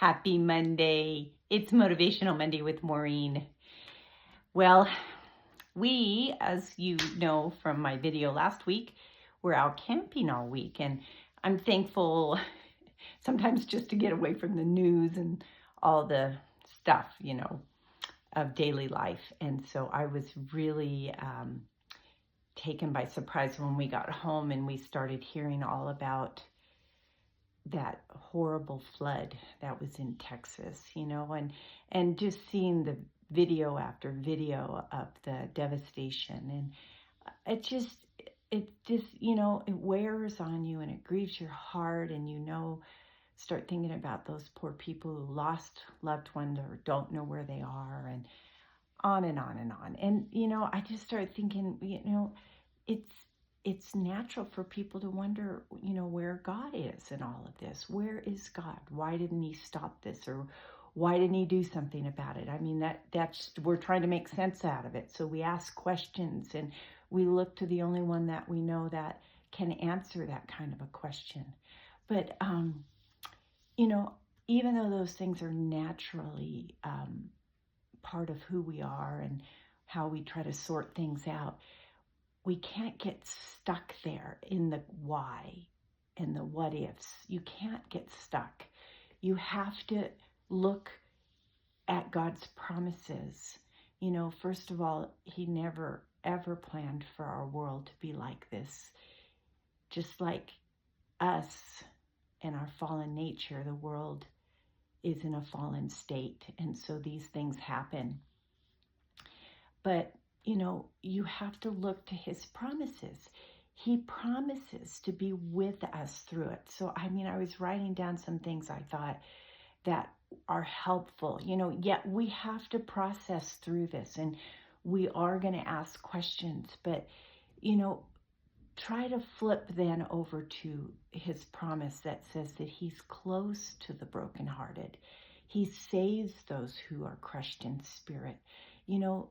Happy Monday. It's Motivational Monday with Maureen. Well, we, as you know from my video last week, we're out camping all week, and I'm thankful sometimes just to get away from the news and all the stuff, of daily life. And so I was really taken by surprise when we got home and we started hearing all about that horrible flood that was in Texas, and just seeing the video after video of the devastation. And it wears on you and it grieves your heart, and start thinking about those poor people who lost loved ones or don't know where they are, and on and on and on. And, I just started thinking, it's natural for people to wonder, where God is in all of this. Where is God? Why didn't he stop this? Or why didn't he do something about it? I mean, we're trying to make sense out of it. So we ask questions and we look to the only one that we know that can answer that kind of a question. But, even though those things are naturally part of who we are and how we try to sort things out, we can't get stuck there in the why and the what ifs. You can't get stuck. You have to look at God's promises. First of all, he never, ever planned for our world to be like this. Just like us and our fallen nature, the world is in a fallen state. And so these things happen. But you have to look to his promises. He promises to be with us through it. So, I was writing down some things I thought that are helpful, yet we have to process through this, and we are going to ask questions, but, try to flip then over to his promise that says that he's close to the brokenhearted. He saves those who are crushed in spirit.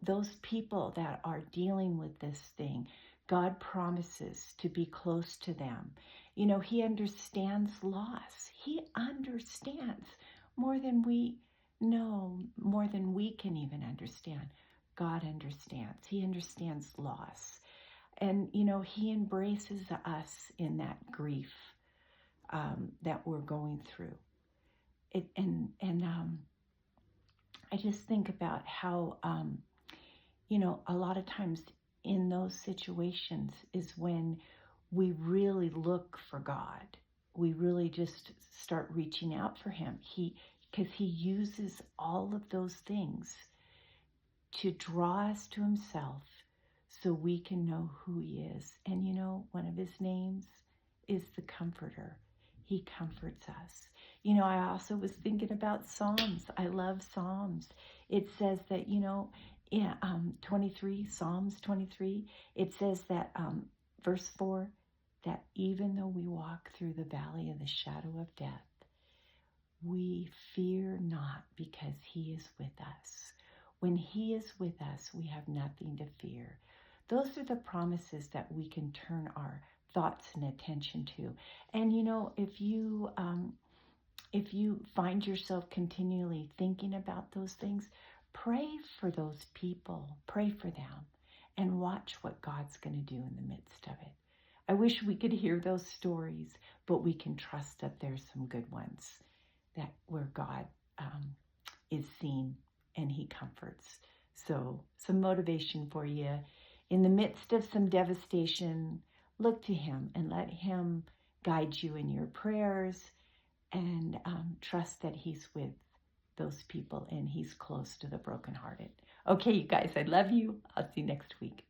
Those people that are dealing with this thing, God promises to be close to them. He understands loss. He understands more than we know, more than we can even understand. God understands. He understands loss. And, he embraces us in that grief that we're going through. I just think about how, a lot of times in those situations is when we really look for God. We really just start reaching out for him. Because he uses all of those things to draw us to himself so we can know who he is. And one of his names is the Comforter. He comforts us. I also was thinking about Psalms. I love Psalms. It says that, in 23, Psalms 23, it says that, verse 4, that even though we walk through the valley of the shadow of death, we fear not, because he is with us. When he is with us, we have nothing to fear. Those are the promises that we can turn our thoughts and attention to. And if you find yourself continually thinking about those things, pray for those people, pray for them, and watch what God's going to do in the midst of it. I wish we could hear those stories, but we can trust that there's some good ones where God is seen and he comforts. So some motivation for you. In the midst of some devastation, look to him and let him guide you in your prayers, and trust that he's with those people and he's close to the brokenhearted. Okay, you guys, I love you. I'll see you next week.